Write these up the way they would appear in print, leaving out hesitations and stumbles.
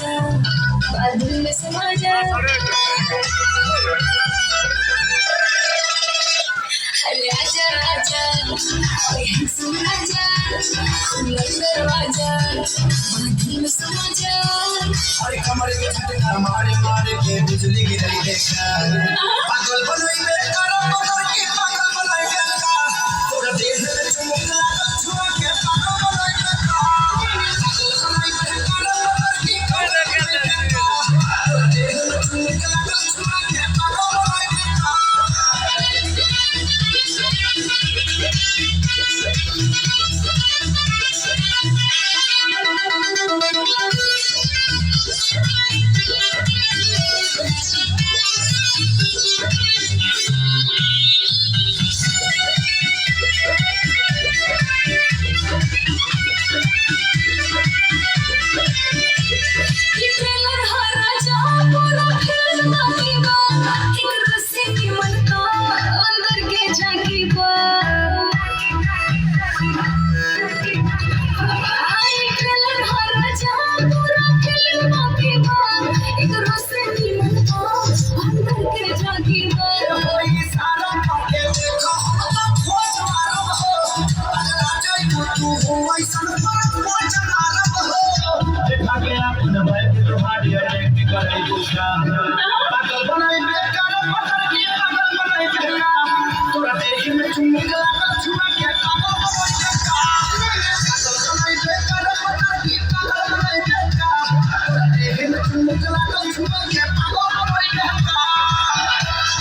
बादल में समा जा अरे आजा आजा सुना जा खुला दरवाजा बादल में समा जा अरे कमरे के झटका मारे मारे के बिजली गिरई देखा पागल बनई बे करो मगर की पागल बनई बेका तोरा देह में चुमुक लागल छुआ के पागल बनई बेका पागल बनई बे करो मगर की पागल बनई बेका तोरा देह में चुमुक लागल छुआ के पागल बनई बेका पागल बनाई बेकार पत्थर की पागल बनाई बेकार तोरा देह में चुमुक लागल छुआ के पागल बनाई बेकार पागल बनाई बेकार पत्थर की पागल बनाई बेकार तोरा देह में चुमुक लागल छुआ के पागल बनाई बेकार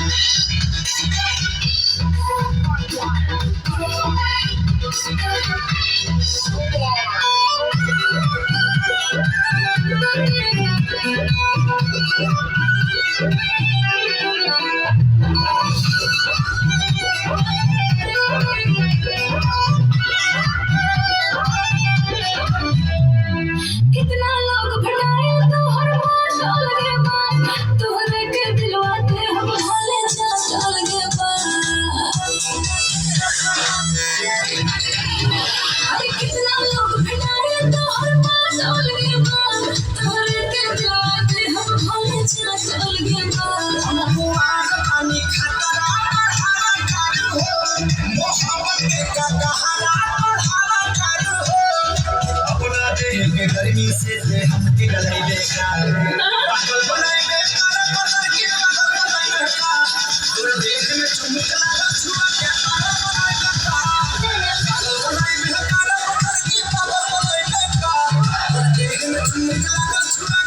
कितना लोग भटाए तो हर बात अलगे बात तोहरे के दिलवा के हम भले चाल गे अरे कितना लोग भटाए तो हर बात अलगे बात तोहरे के दिलवा के हम भले चाल गे हम पुआर पानी खतरा बढ़ावा कर हो मोहब्बत के कहारा बढ़ावा कर हो अपना देह के गर्मी से दे हम के गलाई बेकार पागल बनाई बेकार पत्थर की पागल बनाई बेकार तोरे देह में चुमुक लागल छुआ के पागल बनाई बेकार पागल बनाई बेकार पत्थर की पागल बनाई बेकार तोरे देह में चुमुक लागल छुआ